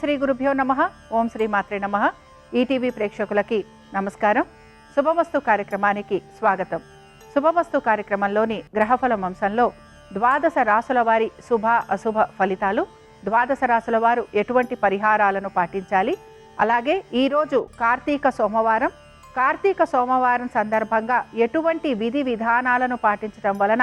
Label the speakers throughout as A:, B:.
A: శ్రీ గురుభ్యో నమః. ఓం శ్రీ మాత్రే నమః. ఈటీవీ ప్రేక్షకులకి నమస్కారం. శుభమస్తు కార్యక్రమానికి స్వాగతం. శుభమస్తు కార్యక్రమంలోని గ్రహఫలం అంశంలో ద్వాదశ రాసుల వారి శుభ అశుభ ఫలితాలు, ద్వాదశ రాసుల వారు ఎటువంటి పరిహారాలను పాటించాలి, అలాగే ఈరోజు కార్తీక సోమవారం సందర్భంగా ఎటువంటి విధి విధానాలను పాటించడం వలన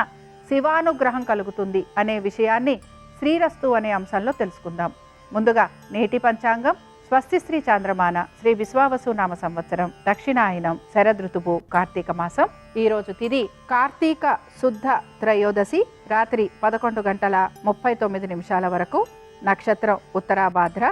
A: శివానుగ్రహం కలుగుతుంది అనే విషయాన్ని శ్రీరస్తు అనే అంశంలో తెలుసుకుందాం. ముందుగా నేటి పంచాంగం. స్వస్తి శ్రీ చాంద్రమాన శ్రీ విశ్వావసు నామ సంవత్సరం దక్షిణాయనం శరదృతువు కార్తీక మాసం. ఈరోజు తిథి కార్తీక శుద్ధ త్రయోదశి రాత్రి 11:39 వరకు. నక్షత్రం ఉత్తరాభాద్ర.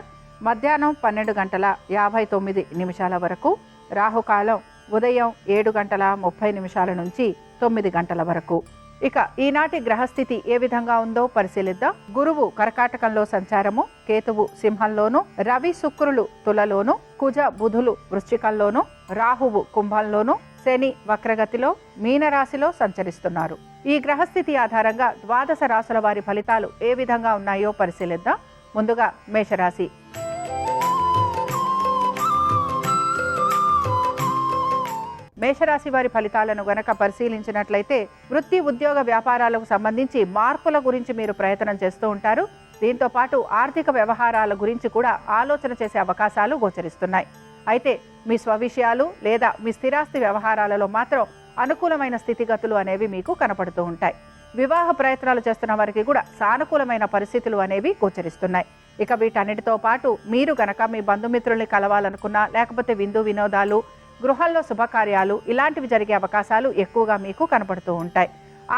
A: మధ్యాహ్నం 12:59 వరకు. రాహుకాలం ఉదయం 7:30 నుంచి 9 వరకు. ఇక ఈనాటి గ్రహస్థితి ఏ విధంగా ఉందో పరిశీలిద్దాం. గురువు కర్కాటకంలో సంచారము, కేతువు సింహంలోను, రవి శుక్రులు తులలోను, కుజ బుధులు వృశ్చికంలోను, రాహువు కుంభంలోను, శని వక్రగతిలో మీనరాశిలో సంచరిస్తున్నారు. ఈ గ్రహస్థితి ఆధారంగా ద్వాదశ రాశుల వారి ఫలితాలు ఏ విధంగా ఉన్నాయో పరిశీలిద్దాం. ముందుగా మేషరాశి. మేషరాశి వారి ఫలితాలను గనక పరిశీలించినట్లయితే వృత్తి ఉద్యోగ వ్యాపారాలకు సంబంధించి మార్పుల గురించి మీరు ప్రయత్నం చేస్తూ ఉంటారు. దీంతో పాటు ఆర్థిక వ్యవహారాల గురించి కూడా ఆలోచన చేసే అవకాశాలు గోచరిస్తున్నాయి. అయితే మీ స్వవిషయాలు లేదా మీ స్థిరాస్తి వ్యవహారాలలో మాత్రం అనుకూలమైన స్థితిగతులు అనేవి మీకు కనపడుతూ ఉంటాయి. వివాహ ప్రయత్నాలు చేస్తున్న వారికి కూడా సానుకూలమైన పరిస్థితులు అనేవి గోచరిస్తున్నాయి. ఇక వీటన్నిటితో పాటు మీరు గనక మీ బంధుమిత్రుల్ని కలవాలనుకున్నా, లేకపోతే విందు వినోదాలు, గృహంలో శుభకార్యాలు ఇలాంటివి జరిగే అవకాశాలు ఎక్కువగా మీకు కనపడుతూ ఉంటాయి.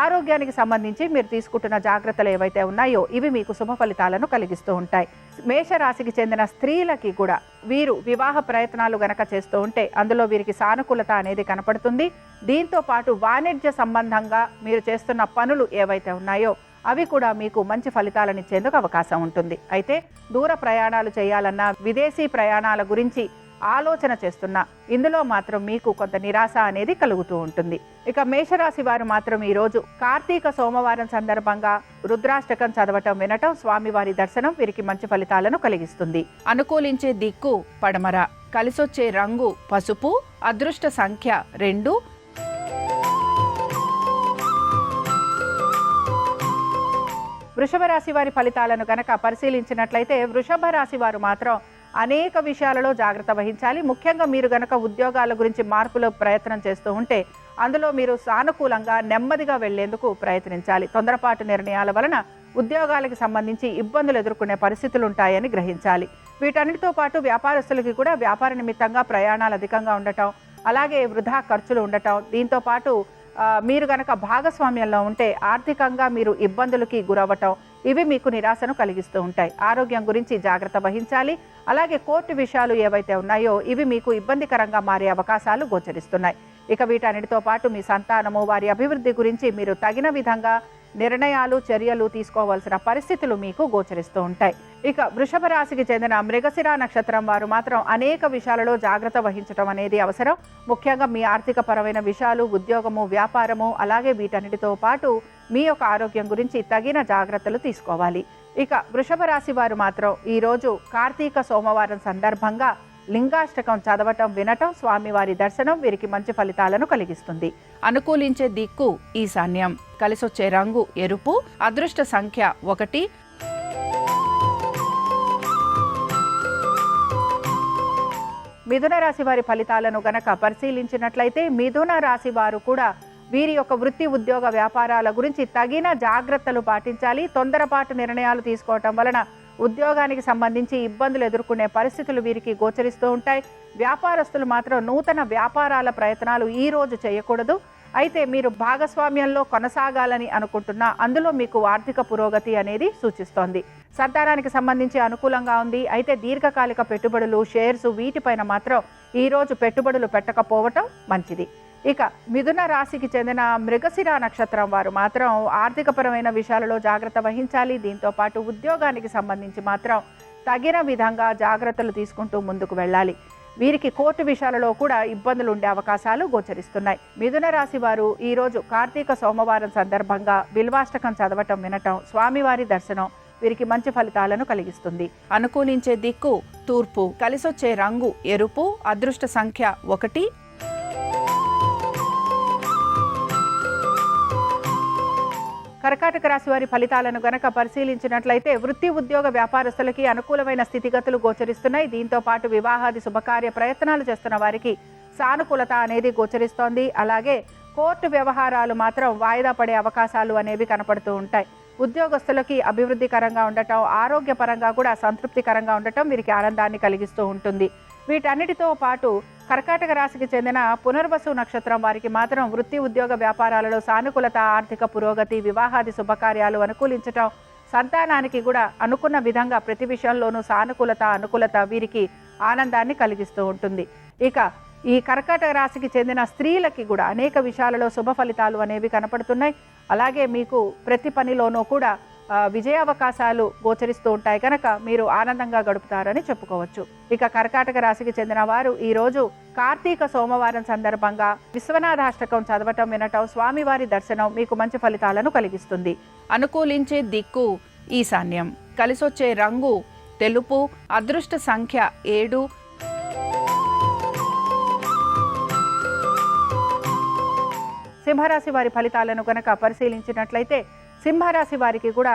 A: ఆరోగ్యానికి సంబంధించి మీరు తీసుకుంటున్న జాగ్రత్తలు ఏవైతే ఉన్నాయో ఇవి మీకు శుభ ఫలితాలను కలిగిస్తూ ఉంటాయి. మేషరాశికి చెందిన స్త్రీలకి కూడా వీరు వివాహ ప్రయత్నాలు గనక చేస్తూ ఉంటే అందులో వీరికి సానుకూలత అనేది కనపడుతుంది. దీంతో పాటు వాణిజ్య సంబంధంగా మీరు చేస్తున్న పనులు ఏవైతే ఉన్నాయో అవి కూడా మీకు మంచి ఫలితాలను ఇచ్చేందుకు అవకాశం ఉంటుంది. అయితే దూర ప్రయాణాలు చేయాలన్నా, విదేశీ ప్రయాణాల గురించి ఆలోచన చేస్తున్నా ఇందులో మాత్రం మీకు కొంత నిరాశ అనేది కలుగుతూ ఉంటుంది. ఇక మేషరాశి వారు మాత్రం ఈరోజు కార్తీక సోమవారం సందర్భంగా రుద్రాష్టకం చదవటం, వినటం, స్వామివారి దర్శనం వీరికి మంచి ఫలితాలను కలిగిస్తుంది. అనుకూలించే దిక్కు పడమర, కలిసొచ్చే రంగు పసుపు, అదృష్ట సంఖ్య 2. వృషభ రాశి వారి ఫలితాలను గనక పరిశీలించినట్లయితే వృషభ రాశి వారు మాత్రం అనేక విషయాలలో జాగ్రత్త వహించాలి. ముఖ్యంగా మీరు గనక ఉద్యోగాల గురించి మార్పులు ప్రయత్నం చేస్తూ ఉంటే అందులో మీరు సానుకూలంగా నెమ్మదిగా వెళ్లేందుకు ప్రయత్నించాలి. తొందరపాటు నిర్ణయాల వలన ఉద్యోగాలకు సంబంధించి ఇబ్బందులు ఎదుర్కొనే పరిస్థితులు ఉంటాయని గ్రహించాలి. వీటన్నిటితో పాటు వ్యాపారస్తులకి కూడా వ్యాపార నిమిత్తంగా ప్రయాణాలు అధికంగా ఉండటం, అలాగే వృధా ఖర్చులు ఉండటం, దీంతో పాటు మీరు గనక భాగస్వామ్యంలో ఉంటే ఆర్థికంగా మీరు ఇబ్బందులకి గురవ్వటం ఇవి మీకు నిరాశను కలిగిస్తూ ఉంటాయి. ఆరోగ్యం గురించి జాగ్రత్త వహించాలి. అలాగే కోర్టు విషయాలు ఏవైతే ఉన్నాయో ఇవి మీకు ఇబ్బందికరంగా మారే అవకాశాలు గోచరిస్తున్నాయి. ఇక వీటన్నిటితో పాటు మీ సంతానము, వారి అభివృద్ధి గురించి మీరు తగిన విధంగా నిర్ణయాలు, చర్యలు తీసుకోవాల్సిన పరిస్థితులు మీకు గోచరిస్తూ ఉంటాయి. ఇక వృషభ రాశికి చెందిన మృగశిర నక్షత్రం వారు మాత్రం అనేక విషయాలలో జాగ్రత్త వహించడం అనేది అవసరం. ముఖ్యంగా మీ ఆర్థిక పరమైన విషయాలు, ఉద్యోగము, వ్యాపారము, అలాగే వీటన్నిటితో పాటు మీ యొక్క ఆరోగ్యం గురించి తగిన జాగ్రత్తలు తీసుకోవాలి. ఇక వృషభ రాశి వారు మాత్రం ఈరోజు కార్తీక సోమవారం సందర్భంగా లింగాష్టకం చదవటం, వినటం, స్వామివారి దర్శనం వీరికి మంచి ఫలితాలను కలిగిస్తుంది. అనుకూలించే దిక్కు ఈశాన్యం, కలిసొచ్చే రంగు ఎరుపు, అదృష్ట సంఖ్య 1. మిథున రాశి వారి ఫలితాలను గనక పరిశీలించినట్లయితే మిథున రాశి వారు కూడా వీరి యొక్క వృత్తి ఉద్యోగ వ్యాపారాల గురించి తగిన జాగ్రత్తలు పాటించాలి. తొందరపాటు నిర్ణయాలు తీసుకోవటం వలన ఉద్యోగానికి సంబంధించి ఇబ్బందులు ఎదుర్కొనే పరిస్థితులు వీరికి గోచరిస్తూ ఉంటాయి. వ్యాపారస్తులు మాత్రం నూతన వ్యాపారాల ప్రయత్నాలు ఈ రోజు చేయకూడదు. అయితే మీరు భాగస్వామ్యంలో కొనసాగాలని అనుకుంటున్నా అందులో మీకు ఆర్థిక పురోగతి అనేది సూచిస్తోంది. సంతానానికి సంబంధించి అనుకూలంగా ఉంది. అయితే దీర్ఘకాలిక పెట్టుబడులు, షేర్స్ వీటిపైన మాత్రం ఈరోజు పెట్టుబడులు పెట్టకపోవటం మంచిది. ఇక మిథున రాశికి చెందిన మృగశిర నక్షత్రం వారు మాత్రం ఆర్థికపరమైన విషయాలలో జాగ్రత్త వహించాలి. దీంతో పాటు ఉద్యోగానికి సంబంధించి మాత్రం తగిన విధంగా జాగ్రత్తలు తీసుకుంటూ ముందుకు వెళ్ళాలి. వీరికి కోర్టు విషయాలలో కూడా ఇబ్బందులు ఉండే అవకాశాలు గోచరిస్తున్నాయి. మిథున రాశి వారు ఈరోజు కార్తీక సోమవారం సందర్భంగా బిల్వాష్టకం చదవటం, వినటం, స్వామివారి దర్శనం వీరికి మంచి ఫలితాలను కలిగిస్తుంది. అనుకూలించే దిక్కు తూర్పు, కలిసొచ్చే రంగు ఎరుపు, అదృష్ట సంఖ్య 1. కర్కాటక రాశి వారి ఫలితాలను గనక పరిశీలించినట్లయితే వృత్తి ఉద్యోగ వ్యాపారస్తులకి అనుకూలమైన స్థితిగతులు గోచరిస్తున్నాయి. దీంతో పాటు వివాహాది శుభకార్య ప్రయత్నాలు చేస్తున్న వారికి సానుకూలత అనేది గోచరిస్తోంది. అలాగే కోర్టు వ్యవహారాలు మాత్రం వాయిదా పడే అవకాశాలు అనేవి కనపడుతూ ఉంటాయి. ఉద్యోగస్తులకి అభివృద్ధికరంగా ఉండటం, ఆరోగ్యపరంగా కూడా సంతృప్తికరంగా ఉండటం వీరికి ఆనందాన్ని కలిగిస్తూ ఉంటుంది. వీటన్నిటితో పాటు కర్కాటక రాశికి చెందిన పునర్వసు నక్షత్రం వారికి మాత్రం వృత్తి ఉద్యోగ వ్యాపారాలలో సానుకూలత, ఆర్థిక పురోగతి, వివాహాది శుభకార్యాలు అనుకూలించటం, సంతానానికి కూడా అనుకున్న విధంగా ప్రతి విషయంలోనూ సానుకూలత, అనుకూలత వీరికి ఆనందాన్ని కలిగిస్తూ ఉంటుంది. ఇక ఈ కర్కాటక రాశికి చెందిన స్త్రీలకి కూడా అనేక విషయాలలో శుభ ఫలితాలు అనేవి కనపడుతున్నాయి. అలాగే మీకు ప్రతి పనిలోనూ కూడా విజయావకాశాలు గోచరిస్తూ ఉంటాయి కనుక మీరు ఆనందంగా గడుపుతారని చెప్పుకోవచ్చు. ఇక కర్కాటక రాశికి చెందిన వారు ఈరోజు కార్తీక సోమవారం సందర్భంగా విశ్వనాథాష్టకం చదవటం, వినటం, స్వామివారి దర్శనం మీకు మంచి ఫలితాలను కలిగిస్తుంది. అనుకూలించే దిక్కు ఈశాన్యం, కలిసొచ్చే రంగు తెలుపు, అదృష్ట సంఖ్య 7. సింహరాశి వారి ఫలితాలను కనుక పరిశీలించినట్లయితే సింహరాశి వారికి కూడా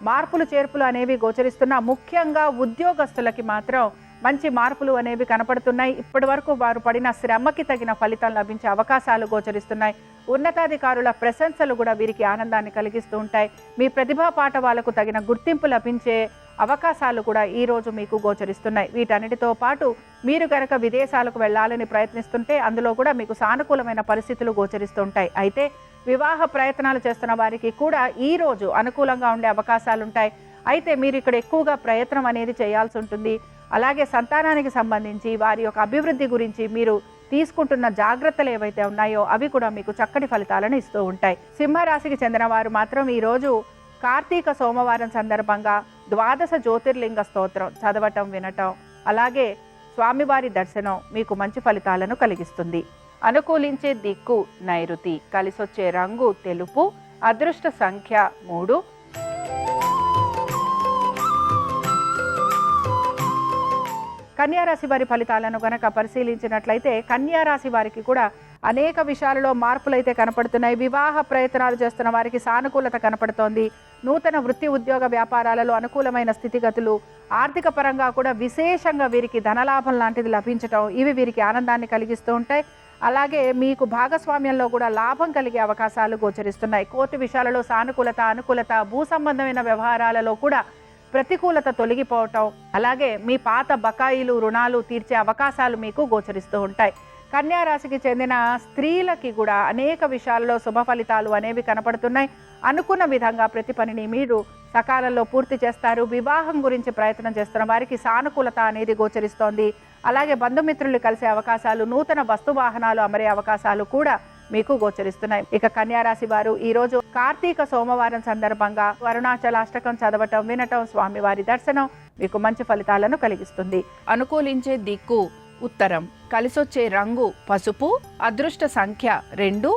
A: మార్పులు చేర్పులు అనేవి గోచరిస్తున్నా ముఖ్యంగా ఉద్యోగస్తులకి మాత్రం మంచి మార్పులు అనేవి కనపడుతున్నాయి. ఇప్పటి వరకు వారు పడిన శ్రమకి తగిన ఫలితం లభించే అవకాశాలు గోచరిస్తున్నాయి. ఉన్నతాధికారుల ప్రశంసలు కూడా వీరికి ఆనందాన్ని కలిగిస్తూ ఉంటాయి. మీ ప్రతిభా పాఠవాలకు తగిన గుర్తింపు లభించే అవకాశాలు కూడా ఈరోజు మీకు గోచరిస్తున్నాయి. వీటన్నిటితో పాటు మీరు కనుక విదేశాలకు వెళ్ళాలని ప్రయత్నిస్తుంటే అందులో కూడా మీకు సానుకూలమైన పరిస్థితులు గోచరిస్తుంటాయి. అయితే వివాహ ప్రయత్నాలు చేస్తున్న వారికి కూడా ఈరోజు అనుకూలంగా ఉండే అవకాశాలు ఉంటాయి. అయితే మీరు ఇక్కడ ఎక్కువగా ప్రయత్నం అనేది చేయాల్సి ఉంటుంది. అలాగే సంతానానికి సంబంధించి వారి యొక్క అభివృద్ధి గురించి మీరు తీసుకుంటున్న జాగ్రత్తలు ఏవైతే ఉన్నాయో అవి కూడా మీకు చక్కటి ఫలితాలను ఇస్తూ ఉంటాయి. సింహరాశికి చెందిన వారు మాత్రం ఈరోజు కార్తీక సోమవారం సందర్భంగా 12 జ్యోతిర్లింగ స్తోత్రం చదవటం, వినటం, అలాగే స్వామివారి దర్శనం మీకు మంచి ఫలితాలను కలిగిస్తుంది. అనుకూలించే దిక్కు నైరుతి, కలిసొచ్చే రంగు తెలుపు, అదృష్ట సంఖ్య 3. కన్యారాశి వారి ఫలితాలను గనక పరిశీలించినట్లయితే కన్యారాశి వారికి కూడా అనేక విషయాలలో మార్పులైతే కనపడుతున్నాయి. వివాహ ప్రయత్నాలు చేస్తున్న వారికి సానుకూలత కనపడుతోంది. నూతన వృత్తి ఉద్యోగ వ్యాపారాలలో అనుకూలమైన స్థితిగతులు, ఆర్థిక పరంగా కూడా విశేషంగా వీరికి ధనలాభం లాంటిది లభించటం ఇవి వీరికి ఆనందాన్ని కలిగిస్తూ ఉంటాయి. అలాగే మీకు భాగస్వామ్యంలో కూడా లాభం కలిగే అవకాశాలు గోచరిస్తున్నాయి. కోర్టు విషయాలలో సానుకూలత, అనుకూలత, భూ సంబంధమైన వ్యవహారాలలో కూడా ప్రతికూలత తొలగిపోవటం, అలాగే మీ పాత బకాయిలు, రుణాలు తీర్చే అవకాశాలు మీకు గోచరిస్తూ ఉంటాయి. కన్యా రాశికి చెందిన స్త్రీలకి కూడా అనేక విషయాల్లో శుభ ఫలితాలు అనేవి కనపడుతున్నాయి. అనుకున్న విధంగా ప్రతి పనిని మీరు సకాలంలో పూర్తి చేస్తారు. వివాహం గురించి ప్రయత్నం చేస్తున్న వారికి సానుకూలత అనేది గోచరిస్తోంది. అలాగే బంధుమిత్రులు కలిసే అవకాశాలు, నూతన వస్తు వాహనాలు అమరే అవకాశాలు కూడా మీకు గోచరిస్తున్నాయి. ఇక కన్యారాశి వారు ఈరోజు కార్తీక సోమవారం సందర్భంగా అరుణాచలాష్టకం చదవటం, వినటం, స్వామివారి దర్శనం మీకు మంచి ఫలితాలను కలిగిస్తుంది. అనుకూలించే దిక్కు ఉత్తరం, కలిసొచ్చే రంగు పసుపు, అదృష్ట సంఖ్య 2.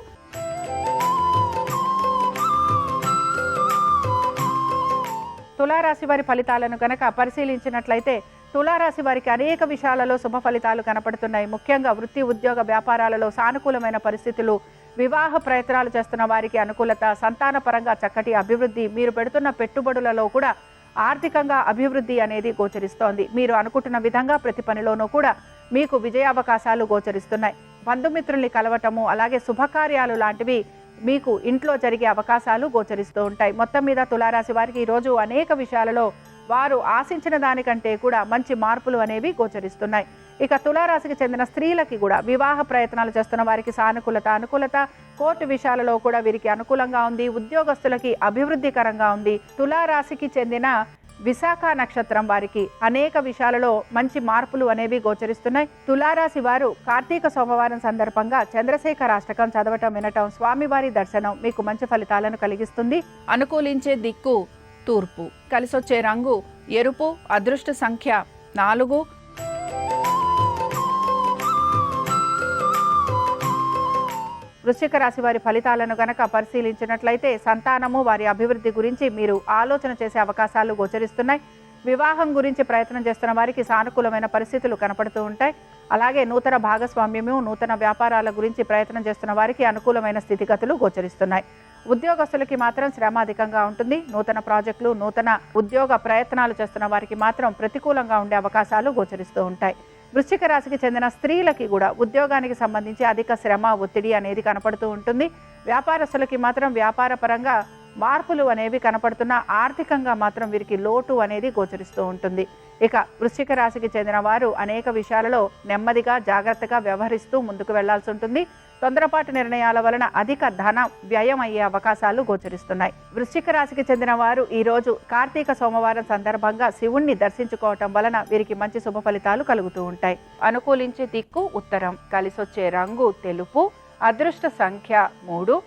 A: తులారాశి వారి ఫలితాలను కనుక పరిశీలించినట్లయితే తులారాశి వారికి అనేక విషయాలలో శుభ ఫలితాలు కనపడుతున్నాయి. ముఖ్యంగా వృత్తి ఉద్యోగ వ్యాపారాలలో సానుకూలమైన పరిస్థితులు, వివాహ ప్రయత్నాలు చేస్తున్న వారికి అనుకూలత, సంతాన పరంగా చక్కటి అభివృద్ధి, మీరు పెడుతున్న పెట్టుబడులలో కూడా ఆర్థికంగా అభివృద్ధి అనేది గోచరిస్తోంది. మీరు అనుకుంటున్న విధంగా ప్రతి పనిలోనూ కూడా మీకు విజయావకాశాలు గోచరిస్తున్నాయి. బంధుమిత్రుల్ని కలవటము, అలాగే శుభకార్యాలు లాంటివి మీకు ఇంట్లో జరిగే అవకాశాలు గోచరిస్తూ ఉంటాయి. మొత్తం మీద తులారాశి వారికి ఈరోజు అనేక విషయాలలో వారు ఆశించిన దానికంటే కూడా మంచి మార్పులు అనేవి గోచరిస్తున్నాయి. ఇక తులారాశికి చెందిన స్త్రీలకి కూడా వివాహ ప్రయత్నాలు చేస్తున్న వారికి సానుకూలత, అనుకూలత, కోర్టు విషయాలలో కూడా వీరికి అనుకూలంగా ఉంది. ఉద్యోగస్తులకి అభివృద్ధికరంగా ఉంది. తులారాశికి చెందిన విశాఖ నక్షత్రం వారికి అనేక విషయాలలో మంచి మార్పులు అనేవి గోచరిస్తున్నాయి. తులారాశి వారు కార్తీక సోమవారం సందర్భంగా చంద్రశేఖరాష్టకం చదవటం, వినటం, స్వామివారి దర్శనం మీకు మంచి ఫలితాలను కలిగిస్తుంది. అనుకూలించే దిక్కు తూర్పు, కలిసొచ్చే రంగు ఎరుపు, అదృష్ట సంఖ్య 4. వృశ్చిక రాశి వారి ఫలితాలను గనక పరిశీలించినట్లయితే సంతానము వారి అభివృద్ధి గురించి మీరు ఆలోచన చేసే అవకాశాలు గోచరిస్తున్నాయి. వివాహం గురించి ప్రయత్నం చేస్తున్న వారికి సానుకూలమైన పరిస్థితులు కనపడుతూ ఉంటాయి. అలాగే నూతన భాగస్వామ్యము, నూతన వ్యాపారాల గురించి ప్రయత్నం చేస్తున్న వారికి అనుకూలమైన స్థితిగతులు గోచరిస్తున్నాయి. ఉద్యోగస్తులకి మాత్రం శ్రమ అధికంగా ఉంటుంది. నూతన ప్రాజెక్టులు, నూతన ఉద్యోగ ప్రయత్నాలు చేస్తున్న వారికి మాత్రం ప్రతికూలంగా ఉండే అవకాశాలు గోచరిస్తూ ఉంటాయి. వృశ్చిక రాశికి చెందిన స్త్రీలకి కూడా ఉద్యోగానికి సంబంధించి అధిక శ్రమ, ఒత్తిడి అనేది కనపడుతూ ఉంటుంది. వ్యాపారస్తులకి మాత్రం వ్యాపార పరంగా మార్పులు అనేవి కనపడుతున్న ఆర్థికంగా మాత్రం వీరికి లోటు అనేది గోచరిస్తూ ఉంటుంది. ఇక వృశ్చిక రాశికి చెందిన వారు అనేక విషయాలలో నెమ్మదిగా, జాగ్రత్తగా వ్యవహరిస్తూ ముందుకు వెళ్లాల్సి ఉంటుంది. తొందరపాటు నిర్ణయాల వలన అధిక ధన వ్యయం అయ్యే అవకాశాలు గోచరిస్తున్నాయి. వృశ్చిక రాశికి చెందిన వారు ఈ రోజు కార్తీక సోమవారం సందర్భంగా శివుణ్ణి దర్శించుకోవటం వలన వీరికి మంచి శుభ ఫలితాలు కలుగుతూ ఉంటాయి. అనుకూలించే దిక్కు ఉత్తరం, కలిసొచ్చే రంగు తెలుపు, అదృష్ట సంఖ్య 3.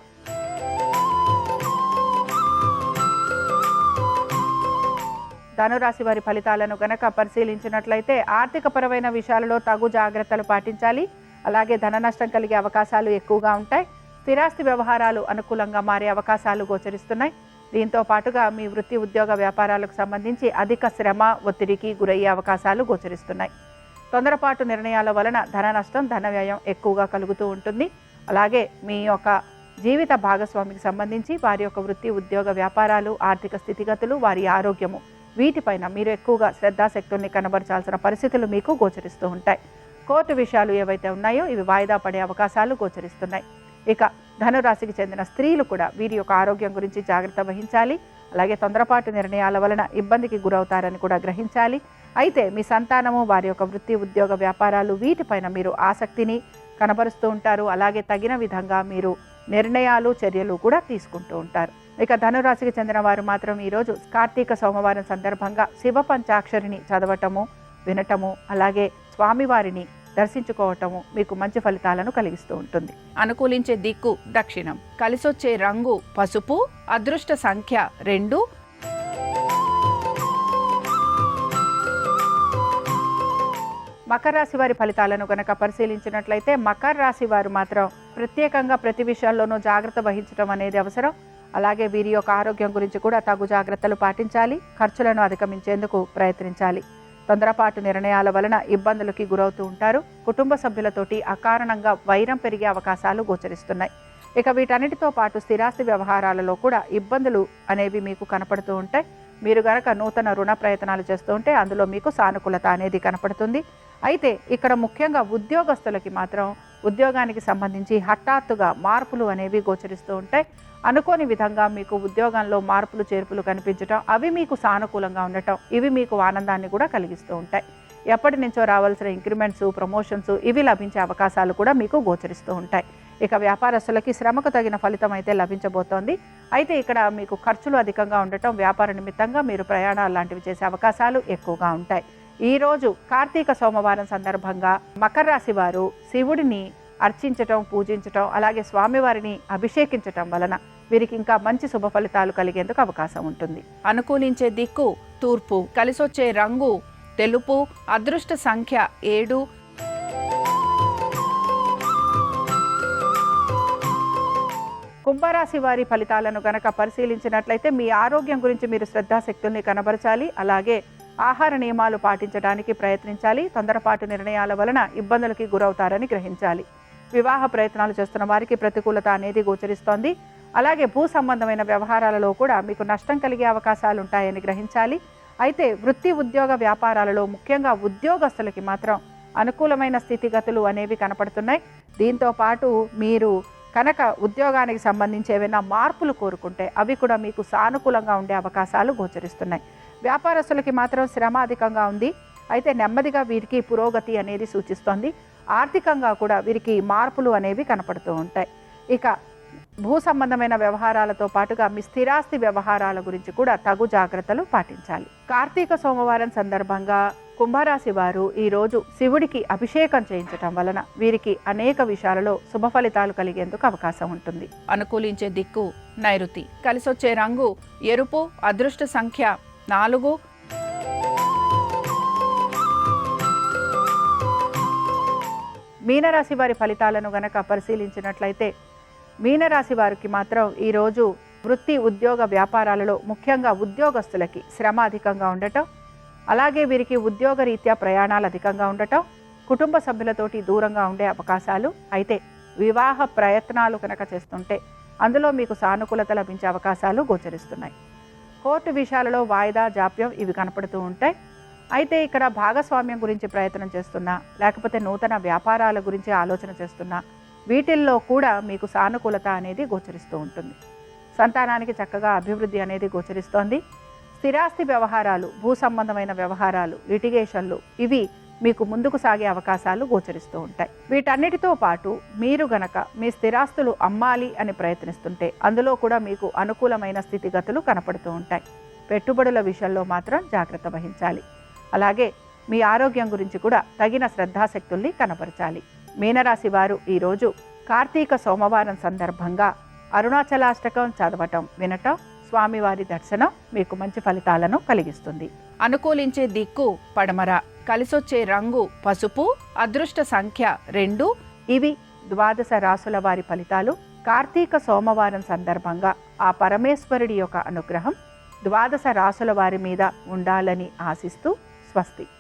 A: ధనురాశి వారి ఫలితాలను గనక పరిశీలించినట్లయితే ఆర్థిక పరమైన విషయాలలో తగు జాగ్రత్తలు పాటించాలి. అలాగే ధన నష్టం కలిగే అవకాశాలు ఎక్కువగా ఉంటాయి. స్థిరాస్తి వ్యవహారాలు అనుకూలంగా మారే అవకాశాలు గోచరిస్తున్నాయి. దీంతో పాటుగా మీ వృత్తి, ఉద్యోగ వ్యాపారాలకు సంబంధించి అధిక శ్రమ, ఒత్తిడికి గురయ్యే అవకాశాలు గోచరిస్తున్నాయి. తొందరపాటు నిర్ణయాల వలన ధన నష్టం, ధన వ్యయం ఎక్కువగా కలుగుతూ ఉంటుంది. అలాగే మీ యొక్క జీవిత భాగస్వామికి సంబంధించి వారి యొక్క వృత్తి, ఉద్యోగ వ్యాపారాలు, ఆర్థిక స్థితిగతులు, వారి ఆరోగ్యము, వీటిపైన మీరు ఎక్కువగా శ్రద్ధాశక్తుల్ని కనబరచాల్సిన పరిస్థితులు మీకు గోచరిస్తూ ఉంటాయి. కోర్టు విషయాలు ఏవైతే ఉన్నాయో ఇవి వాయిదా పడే అవకాశాలు గోచరిస్తున్నాయి. ఇక ధనురాశికి చెందిన స్త్రీలు కూడా వీరి యొక్క ఆరోగ్యం గురించి జాగ్రత్త వహించాలి. అలాగే తొందరపాటు నిర్ణయాల వలన ఇబ్బందికి గురవుతారని కూడా గ్రహించాలి. అయితే మీ సంతానము, వారి యొక్క వృత్తి, ఉద్యోగ వ్యాపారాలు, వీటిపైన మీరు ఆసక్తిని కనబరుస్తూ ఉంటారు. అలాగే తగిన విధంగా మీరు నిర్ణయాలు, చర్యలు కూడా తీసుకుంటూ ఉంటారు. ఇక ధనురాశికి చెందిన వారు మాత్రం ఈరోజు కార్తీక సోమవారం సందర్భంగా శివ పంచాక్షరిని చదవటము, వినటము, అలాగే స్వామివారిని దర్శించుకోవటము మీకు మంచి ఫలితాలను కలిగిస్తూ ఉంటుంది. అనుకూలించే దిక్కు దక్షిణం, కలిసొచ్చే రంగు పసుపు, అదృష్ట సంఖ్య 2. మకర రాశి వారి ఫలితాలను గనక పరిశీలించినట్లయితే మకర రాశి వారు మాత్రం ప్రత్యేకంగా ప్రతి విషయాల్లోనూ జాగ్రత్త వహించడం అనేది అవసరం. అలాగే వీరి యొక్క ఆరోగ్యం గురించి కూడా తగు జాగ్రత్తలు పాటించాలి. ఖర్చులను అధిగమించేందుకు ప్రయత్నించాలి. తొందరపాటు నిర్ణయాల వలన ఇబ్బందులకి గురవుతూ ఉంటారు. కుటుంబ సభ్యులతోటి అకారణంగా వైరం పెరిగే అవకాశాలు గోచరిస్తున్నాయి. ఇక వీటన్నిటితో పాటు స్థిరాస్తి వ్యవహారాలలో కూడా ఇబ్బందులు అనేవి మీకు కనపడుతూ ఉంటాయి. మీరు గనక నూతన రుణ ప్రయత్నాలు చేస్తూ ఉంటే అందులో మీకు సానుకూలత అనేది కనపడుతుంది. అయితే ఇక్కడ ముఖ్యంగా ఉద్యోగస్తులకి మాత్రం ఉద్యోగానికి సంబంధించి హఠాత్తుగా మార్పులు అనేవి గోచరిస్తూ ఉంటాయి. అనుకోని విధంగా మీకు ఉద్యోగంలో మార్పులు, చేర్పులు కనిపించటం, అవి మీకు సానుకూలంగా ఉండటం, ఇవి మీకు ఆనందాన్ని కూడా కలిగిస్తూ ఉంటాయి. ఎప్పటి నుంచో రావాల్సిన ఇంక్రిమెంట్స్, ప్రమోషన్స్ ఇవి లభించే అవకాశాలు కూడా మీకు గోచరిస్తూ ఉంటాయి. ఇక వ్యాపారస్తులకి శ్రమకు తగిన ఫలితం అయితే లభించబోతోంది. అయితే ఇక్కడ మీకు ఖర్చులు అధికంగా ఉండటం, వ్యాపార నిమిత్తంగా మీరు ప్రయాణాలు లాంటివి చేసే అవకాశాలు ఎక్కువగా ఉంటాయి. ఈరోజు కార్తీక సోమవారం సందర్భంగా మకర రాశి వారు శివుడిని అర్చించటం, పూజించటం, అలాగే స్వామివారిని అభిషేకించటం వలన వీరికి ఇంకా మంచి శుభ ఫలితాలు కలిగేందుకు అవకాశం ఉంటుంది. అనుకూలించే దిక్కు తూర్పు, కలిసొచ్చే రంగు తెలుపు, అదృష్ట సంఖ్య 7. కుంభరాశి వారి ఫలితాలను గనక పరిశీలించినట్లయితే మీ ఆరోగ్యం గురించి మీరు శ్రద్ధాశక్తుల్ని కనబరచాలి. అలాగే ఆహార నియమాలు పాటించడానికి ప్రయత్నించాలి. తొందరపాటు నిర్ణయాల వలన ఇబ్బందులకి గురవుతారని గ్రహించాలి. వివాహ ప్రయత్నాలు చేస్తున్న వారికి ప్రతికూలత అనేది గోచరిస్తోంది. అలాగే భూ సంబంధమైన వ్యవహారాలలో కూడా మీకు నష్టం కలిగే అవకాశాలు ఉంటాయని గ్రహించాలి. అయితే వృత్తి, ఉద్యోగ వ్యాపారాలలో ముఖ్యంగా ఉద్యోగస్తులకి మాత్రం అనుకూలమైన స్థితిగతులు అనేవి కనపడుతున్నాయి. దీంతో పాటు మీరు కనుక ఉద్యోగానికి సంబంధించి ఏవైనా మార్పులు కోరుకుంటే అవి కూడా మీకు సానుకూలంగా ఉండే అవకాశాలు గోచరిస్తున్నాయి. వ్యాపారస్తులకి మాత్రం శ్రమ అధికంగా ఉంది. అయితే నెమ్మదిగా వీరికి పురోగతి అనేది సూచిస్తోంది. ఆర్థికంగా కూడా వీరికి మార్పులు అనేవి కనపడుతూ ఉంటాయి. ఇక భూ సంబంధమైన వ్యవహారాలతో పాటుగా మీ స్థిరాస్తి వ్యవహారాల గురించి కూడా తగు జాగ్రత్తలు పాటించాలి. కార్తీక సోమవారం సందర్భంగా కుంభరాశి వారు ఈరోజు శివుడికి అభిషేకం చేయించటం వలన వీరికి అనేక విషయాలలో శుభ ఫలితాలు కలిగేందుకు అవకాశం ఉంటుంది. అనుకూలించే దిక్కు నైరుతి, కలిసొచ్చే రంగు ఎరుపు, అదృష్ట సంఖ్య 4. మీనరాశి వారి ఫలితాలను గనక పరిశీలించినట్లయితే మీనరాశి వారికి మాత్రం ఈరోజు వృత్తి ఉద్యోగ వ్యాపారాలలో ముఖ్యంగా ఉద్యోగస్తులకి శ్రమ అధికంగా ఉండటం, అలాగే వీరికి ఉద్యోగరీత్యా ప్రయాణాలు అధికంగా ఉండటం, కుటుంబ సభ్యులతోటి దూరంగా ఉండే అవకాశాలు. అయితే వివాహ ప్రయత్నాలు కనుక చేస్తుంటే అందులో మీకు సానుకూలత లభించే అవకాశాలు గోచరిస్తున్నాయి. కోర్టు విషయాలలో వాయిదా జాప్యం ఇవి కనపడుతూ ఉంటాయి. అయితే ఇక్కడ భాగస్వామ్యం గురించి ప్రయత్నం చేస్తున్నా, లేకపోతే నూతన వ్యాపారాల గురించి ఆలోచన చేస్తున్నా, వీటిల్లో కూడా మీకు సానుకూలత అనేది గోచరిస్తూ ఉంటుంది. సంతానానికి చక్కగా అభివృద్ధి అనేది గోచరిస్తోంది. స్థిరాస్తి వ్యవహారాలు, భూ సంబంధమైన వ్యవహారాలు, లిటిగేషన్లు ఇవి మీకు ముందుకు సాగే అవకాశాలు గోచరిస్తూ ఉంటాయి. వీటన్నిటితో పాటు మీరు గనక మీ స్థిరాస్తులు అమ్మాలి అని ప్రయత్నిస్తుంటే అందులో కూడా మీకు అనుకూలమైన స్థితిగతులు కనపడుతూ ఉంటాయి. పెట్టుబడుల విషయంలో మాత్రం జాగ్రత్త వహించాలి. అలాగే మీ ఆరోగ్యం గురించి కూడా తగిన శ్రద్ధాశక్తుల్ని కనపరచాలి. మీనరాశి వారు ఈరోజు కార్తీక సోమవారం సందర్భంగా అరుణాచలాష్టకం చదవటం, వినటం, స్వామివారి దర్శనం మీకు మంచి ఫలితాలను కలిగిస్తుంది. అనుకూలించే దిక్కు పడమర, కలిసొచ్చే రంగు పసుపు, అదృష్ట సంఖ్య 2. ఇవి ద్వాదశ రాసుల వారి ఫలితాలు. కార్తీక సోమవారం సందర్భంగా ఆ పరమేశ్వరుడి యొక్క అనుగ్రహం ద్వాదశ రాసుల వారి మీద ఉండాలని ఆశిస్తూ స్వస్తి.